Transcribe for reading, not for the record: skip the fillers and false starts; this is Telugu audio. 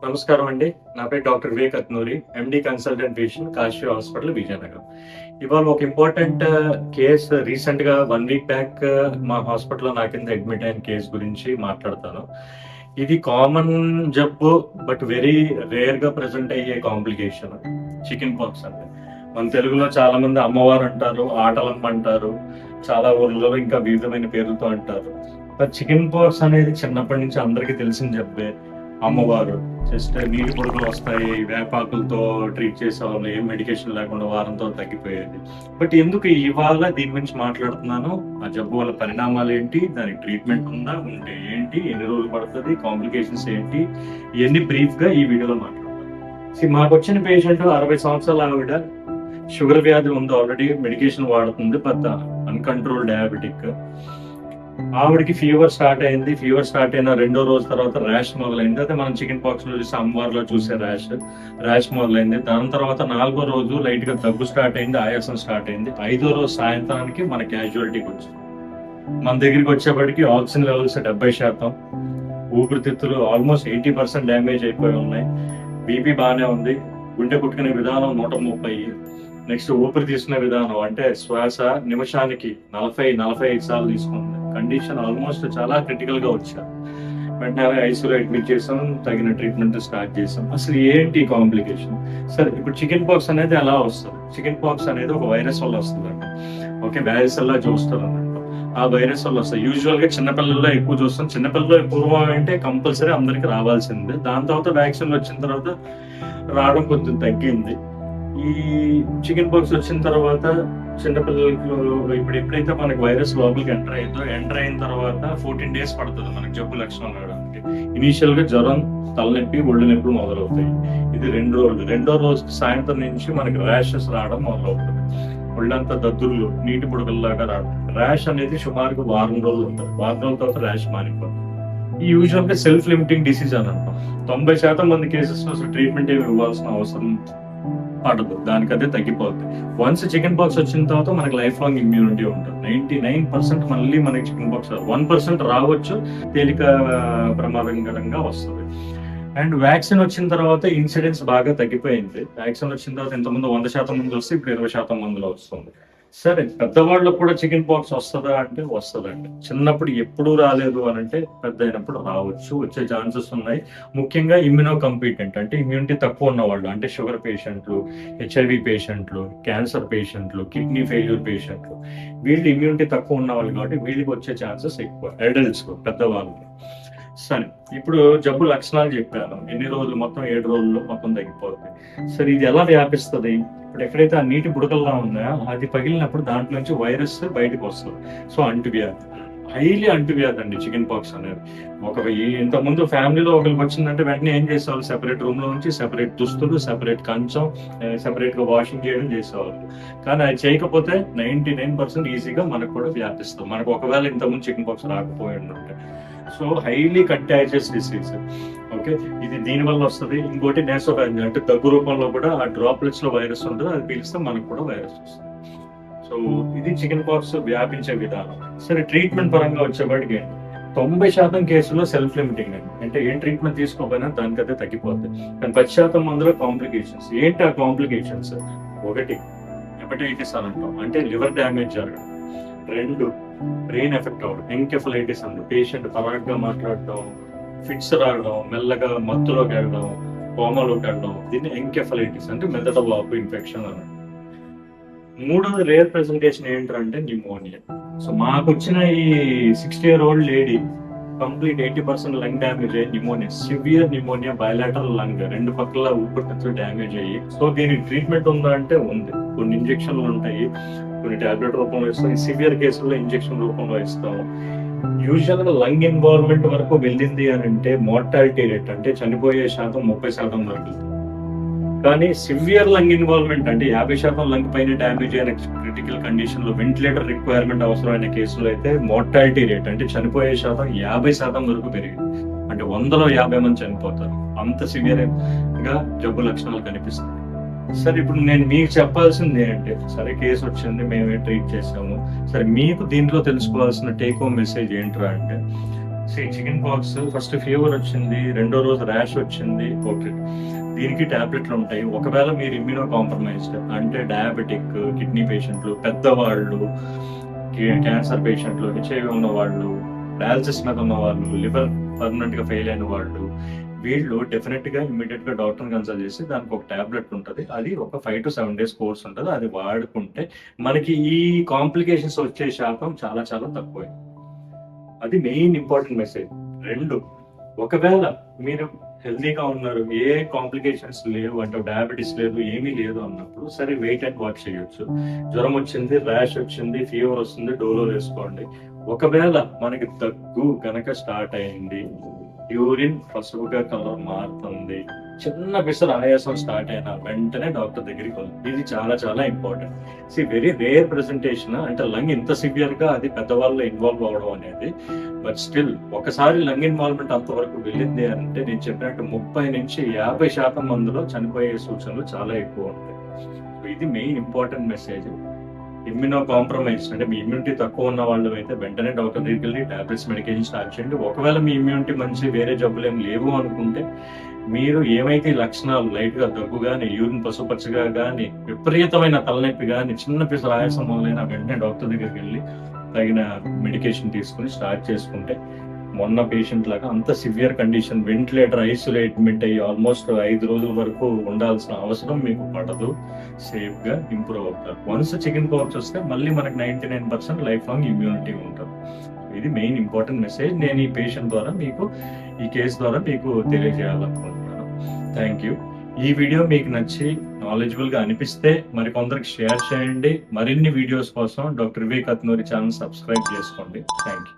నమస్కారం అండి. నా పేరు doctor Vivek Athnoori, MD consultant physician, Kashi hospital, Vizianagaram. ఇవాళ ఒక ఇంపార్టెంట్ కేస్ రీసెంట్‌గా 1 వీక్ బ్యాక్ మా హాస్పిటల్‌లో నా కింద అడ్మిట్ అయిన కేస్ గురించి మాట్లాడతాను. ఇది కామన్ జబ్బు, బట్ వెరీ రేర్‌గా ప్రెజెంట్ అయ్యే కాంప్లికేషన్ చికెన్ పాక్స్ అంటే. మన తెలుగులో చాలా మంది అమ్మవారు అంటారు, ఆటలమ్మ అంటారు, చాలా ఊర్లలో ఇంకా వివిధమైన పేర్లతో అంటారు. బట్ చికెన్ పాక్స్ అనేది చిన్నప్పటి నుంచి అందరికీ తెలిసిన జబ్బే. అమ్మవారు జస్ట్ నీటి పొడుగులు వస్తాయి, వేపాకులతో ట్రీట్ చేసేవాళ్ళు, ఏం మెడికేషన్ లేకుండా వారంతో తగ్గిపోయేది. బట్ ఎందుకు ఇవాళ దీని గురించి మాట్లాడుతున్నాను, ఆ జబ్బు వల్ల పరిణామాలు ఏంటి, దానికి ట్రీట్మెంట్ ఉందా, ఉంటే ఏంటి, ఎన్ని రోజులు పడుతుంది, కాంప్లికేషన్స్ ఏంటి, ఇవన్నీ బ్రీఫ్ గా ఈ వీడియోలో మాట్లాడతాను. మాకు వచ్చిన పేషెంట్ 60 సంవత్సరాల ఆవిడ, షుగర్ వ్యాధి ఉంది, ఆల్రెడీ మెడికేషన్ వాడుతుంది, బట్ అన్కంట్రోల్ డయాబెటిక్. ఆవిడకి ఫీవర్ స్టార్ట్ అయిన 2వ రోజు తర్వాత ర్యాష్ మొదలైంది. అదే మనం చికెన్ పాక్స్ లో చూసే అమ్మవారిలో చూసే ర్యాష్ మొదలైంది. దాని తర్వాత 4వ రోజు లైట్ గా దగ్గు స్టార్ట్ అయింది, ఆయాసం స్టార్ట్ అయింది. 5వ రోజు సాయంత్రానికి మన క్యాజువాలిటీకి వచ్చింది. మన దగ్గరికి వచ్చేప్పటికి ఆక్సిజన్ లెవెల్స్ 70%, ఊపిరితిత్తులు ఆల్మోస్ట్ 80% డ్యామేజ్ అయిపోయి ఉన్నాయి. బీపీ బాగానే ఉంది, గుండె కొట్టుకునే విధానం 130. నెక్స్ట్ ఊపిరి తీసుకునే విధానం అంటే శ్వాస నిమిషానికి 40-45 సార్లు తీసుకుంది. కండిషన్ ఆల్మోస్ట్ చాలా క్రిటికల్ గా వచ్చారు. వెంటనే ఐసీయూలో అడ్మిట్ చేసాం, తగిన ట్రీట్మెంట్ స్టార్ట్ చేసాం. అసలు ఏంటి కాంప్లికేషన్? సరే, ఇప్పుడు చికెన్ పాక్స్ అనేది ఎలా వస్తుంది? చికెన్ పాక్స్ అనేది ఒక వైరస్ వల్ల వస్తుంది అండి. ఓకే, వ్యాధిసల్లా చూస్తారు అన్నట్టు. ఆ వైరస్ వల్ల వస్తాయి. యూజువల్ గా చిన్నపిల్లల్లో ఎక్కువ చూస్తాం. చిన్నపిల్లల్లో పూర్వం అంటే కంపల్సరీ అందరికి రావాల్సిందే. దాని తర్వాత వ్యాక్సిన్ వచ్చిన తర్వాత రావడం కొంచెం తగ్గింది. ఈ చికెన్ పాక్స్ వచ్చిన తర్వాత చిన్నపిల్లలకు ఇప్పుడు ఎప్పుడైతే మనకి వైరస్ లోపలికి ఎంటర్ అయిన తర్వాత 14 days పడుతుంది మనకి జబ్బు లక్షణం రావడానికి. ఇనీషియల్ గా జ్వరం, తలనొప్పి, ఒళ్ళు నొప్పులు మొదలవుతాయి. ఇది 2 రోజులు. 2వ రోజు సాయంత్రం నుంచి మనకి ర్యాషెస్ రావడం మొదలవుతుంది. ఒళ్ళంతా దద్దుర్లు, నీటి బుడగల్లాగా రావడం. ర్యాష్ అనేది సుమారుగా 1 వారం రోజులు ఉంటుంది. 1 వారం రోజుల తర్వాత ర్యాష్ మారిపోతుంది. ఈ యూజువల్ గా సెల్ఫ్ లిమిటింగ్ డిసీజ్ అని అంటాం. 90% మంది కేసెస్ లో అసలు ట్రీట్మెంట్ ఏమి ఇవ్వాల్సిన అవసరం పడదు, దానికదే తగ్గిపోతుంది. వన్స్ చికెన్ పాక్స్ వచ్చిన తర్వాత మనకి లైఫ్ లాంగ్ ఇమ్యూనిటీ ఉంటుంది. 99% మళ్ళీ మనకి చికెన్ పాక్స్ 1% రావచ్చు, తేలిక ప్రమాదకరంగా వస్తుంది. అండ్ వ్యాక్సిన్ వచ్చిన తర్వాత ఇన్సిడెన్స్ బాగా తగ్గిపోయింది. వ్యాక్సిన్ వచ్చిన తర్వాత ఇంతకుముందు 100% మంది వస్తే ఇప్పుడు 20% మందిలో వస్తుంది. సరే, పెద్దవాళ్ళకు కూడా చికెన్ పాక్స్ వస్తుందా అంటే వస్తుందండి. చిన్నప్పుడు ఎప్పుడు రాలేదు అని అంటే పెద్ద అయినప్పుడు రావచ్చు, వచ్చే ఛాన్సెస్ ఉన్నాయి. ముఖ్యంగా ఇమ్యూనో కంపీటెంట్ అంటే ఇమ్యూనిటీ తక్కువ ఉన్న వాళ్ళు, అంటే షుగర్ పేషెంట్లు, హెచ్ఐవి పేషెంట్లు, క్యాన్సర్ పేషెంట్లు, కిడ్నీ ఫెయిల్యూర్ పేషెంట్లు, వీళ్ళు ఇమ్యూనిటీ తక్కువ ఉన్న వాళ్ళు కాబట్టి వీళ్ళకి వచ్చే ఛాన్సెస్ ఎక్కువ. అడల్ట్స్, పెద్దవాళ్ళు. సరే, ఇప్పుడు జబ్బు లక్షణాలు చెప్పాను. ఎన్ని రోజులు? మొత్తం 7 రోజుల్లో మొత్తం తగ్గిపోతుంది. సరే, ఇది ఎలా వ్యాపిస్తుంది? ఇప్పుడు ఎక్కడైతే ఆ నీటి బుడకల్లా ఉన్నాయో అది పగిలినప్పుడు దాంట్లో నుంచి వైరస్ బయటకు వస్తుంది. సో అంటువ్యాధి, హైలీ అంటువ్యాధి అండి చికెన్ పాక్స్ అనేది. ఇంతకుముందు ఫ్యామిలీలో ఒకరికి వచ్చిందంటే వెంటనే ఏం చేసేవాళ్ళు? సెపరేట్ రూమ్ లో నుంచి సెపరేట్ దుస్తులు, సెపరేట్ కంచం, సెపరేట్ గా వాషింగ్ చేయడం చేసేవాళ్ళు. కానీ అది చేయకపోతే 99% ఈజీగా మనకు కూడా వ్యాపిస్తుంది. మనకు ఒకవేళ ఇంతకుముందు చికెన్ పాక్స్ రాకపోయి ఉంటే. So highly contagious disease. Okay, ఇది దీని వల్ల వస్తుంది. ఇంకోటి నేసోఫారింజ్ అంటే దగ్గు రూపంలో కూడా ఆ డ్రాప్లెట్స్ లో వైరస్ ఉంటుంది, అది పీలిస్తే మనకు కూడా వైరస్ వస్తుంది. సో ఇది చికెన్ పాక్స్ వ్యాపించే విధానం. సరే, ట్రీట్మెంట్ పరంగా వచ్చేవాడికి 90% కేసుల్లో సెల్ఫ్ లిమిటింగ్ అండి. అంటే ఏం ట్రీట్మెంట్ తీసుకోకపోయినా దానికైతే తగ్గిపోతుంది. కానీ 10% మందిలో కాంప్లికేషన్స్. ఏంటి ఆ కాంప్లికేషన్స్? 1, హెపటైటిస్ అని అంటాం, అంటే లివర్ డ్యామేజ్ జరగడం. 2, బ్రెయిన్ ఎఫెక్ట్ అవ్వడం, ఎంకెఫలైటిస్ అండి. పేషెంట్ పరాగ్గా మాట్లాడడం, ఫిట్స్ రావడం, మెల్లగా మత్తులోకి వెళ్ళడం, కోమాలోకి వెళ్ళడం, దీన్ని ఎంకెఫలైటిస్ అంటే మెదడు వాపు ఇన్ఫెక్షన్ అని. 3వ రేర్ ప్రెజెంటేషన్ ఏంటంటే న్యూమోనియా. సో మాకు వచ్చిన ఈ 60-year-old lady complete 80% lung damage అయ్యి pneumonia, severe pneumonia, bilateral lung, 2 పక్కల ఊపిరితిత్తులు డ్యామేజ్ అయ్యి. సో దీనికి ట్రీట్మెంట్ ఉందా అంటే ఉంది. కొన్ని ఇంజెక్షన్లు ఉంటాయి, కొన్ని టాబ్లెట్ రూపంలో ఇస్తాం. ఈ సివియర్ కేసుల్లో ఇంజెక్షన్ రూపంలో ఇస్తాం. యూజువల్ గా లంగ్ ఇన్వాల్వ్మెంట్ వరకు వెళ్ళింది అని అంటే మోర్టాలిటీ రేట్ అంటే చనిపోయే శాతం 30% వరకు. కానీ సివియర్ లంగ్ ఇన్వాల్వ్మెంట్ అంటే 50% లంగ్ పైన డ్యామేజ్ అయిన క్రిటికల్ కండిషన్ లో వెంటిలేటర్ రిక్వైర్మెంట్ అవసరమైన కేసులో అయితే మోర్టాలిటీ రేట్ అంటే చనిపోయే శాతం 50% వరకు పెరిగింది. అంటే 100లో 50 మంది చనిపోతారు. అంత సివియర్ గా జబ్బు లక్షణాలు కనిపిస్తాయి. సరే, ఇప్పుడు నేను మీకు చెప్పాల్సింది ఏంటంటే, సరే కేసు వచ్చింది, మేమే ట్రీట్ చేసాము. సరే, మీకు దీంట్లో తెలుసుకోవాల్సిన టేక్ హోమ్ మెసేజ్ ఏంట్రా అంటే, చికెన్ పాక్స్ ఫస్ట్ ఫీవర్ వచ్చింది, రెండో రోజు ర్యాష్ వచ్చింది, ఓకే, దీనికి టాబ్లెట్లు ఉంటాయి. ఒకవేళ మీరు ఇమ్యూనో కాంప్రమైజ్డ్ అంటే డయాబెటిక్, కిడ్నీ పేషెంట్లు, పెద్దవాళ్ళు, క్యాన్సర్ పేషెంట్లు, హెచ్ఐవి ఉన్న వాళ్ళు, డయాలసిస్ మీద ఉన్న వాళ్ళు, లివర్ పర్మనెంట్ గా ఫెయిల్ అయిన వాళ్ళు, వీళ్ళు డెఫినెట్ గా ఇమీడియట్ గా డాక్టర్ కన్సల్ట్ చేసి దానికి ఒక టాబ్లెట్ ఉంటుంది. అది ఒక 5 to 7 days కోర్స్ ఉంటుంది. అది వాడుకుంటే మనకి ఈ కాంప్లికేషన్స్ వచ్చే శాతం చాలా చాలా తక్కువ. అది మెయిన్ ఇంపార్టెంట్ మెసేజ్. రెండు, ఒకవేళ మీరు హెల్తీగా ఉన్నారు, ఏ కాంప్లికేషన్స్ లేవు అంటే డయాబెటీస్ లేదు, ఏమీ లేదు అన్నప్పుడు సరే వెయిట్ అండ్ వాచ్ చేయొచ్చు. జ్వరం వచ్చింది, ర్యాష్ వచ్చింది, ఫీవర్ వస్తుంది, డోలో వేసుకోండి. ఒకవేళ మనకి దగ్గు కనుక స్టార్ట్ అయింది, యూరిన్ పసుపుగా కలర్ మారుతుంది, చిన్న పిసర ఆయాసం స్టార్ట్ అయినా వెంటనే డాక్టర్ దగ్గరికి వెళ్ళండి. ఇది చాలా చాలా ఇంపార్టెంట్. వెరీ రేర్ ప్రెజెంటేషన్ అంటే లంగ్ ఇంత సివియర్ గా అది పెద్దవాళ్ళు ఇన్వాల్వ్ అవడం అనేది. బట్ స్టిల్ ఒకసారి లంగ్ ఇన్వాల్వ్మెంట్ అంతవరకు వెళ్ళింది అంటే నేను చెప్పినట్టు 30 నుంచి 50% మందిలో చనిపోయే సూచనలు చాలా ఎక్కువ ఉంటాయి. ఇది main important message. Immuno compromise అంటే మీ ఇమ్యూనిటీ తక్కువ ఉన్న వాళ్ళు అయితే వెంటనే డాక్టర్ దగ్గరికి వెళ్ళి టాబ్లెట్స్, మెడికేషన్ స్టార్ట్ చేయండి. ఒకవేళ మీ ఇమ్యూనిటీ మంచి, వేరే జబ్బులు ఏం లేవు అనుకుంటే మీరు ఏమైతే లక్షణాలు లైట్ గా దగ్గు కానీ, యూరిన్ పసుపచ్చగా కానీ, విపరీతమైన తలనొప్పి కానీ, చిన్న పిసర ఆయాసం మొదలైన వెంటనే డాక్టర్ దగ్గరికి వెళ్ళి తగిన మెడికేషన్ తీసుకుని స్టార్ట్ చేసుకుంటే మొన్న పేషెంట్ లాగా అంత సివియర్ కండిషన్, వెంటిలేటర్, ఐసీయూలో అడ్మిట్ అయ్యి ఆల్మోస్ట్ 5 రోజుల వరకు ఉండాల్సిన అవసరం మీకు పడదు. సేఫ్ గా ఇంప్రూవ్ అవుతారు. వన్స్ చికెన్ పాక్స్ వస్తే మళ్ళీ మనకి 99% లైఫ్ లాంగ్ ఇమ్యూనిటీ ఉంటుంది. ఇది మెయిన్ ఇంపార్టెంట్ మెసేజ్ నేను ఈ పేషెంట్ ద్వారా మీకు, ఈ కేసు ద్వారా మీకు తెలియజేయాలనుకుంటున్నాను. Thank you. ఈ వీడియో మీకు నచ్చి నాలెడ్జబుల్ గా అనిపిస్తే మరికొందరికి షేర్ చేయండి. మరిన్ని వీడియోస్ కోసం డాక్టర్ వివేక్ అత్నూరి ఛానల్ సబ్స్క్రైబ్ చేసుకోండి. Thank you.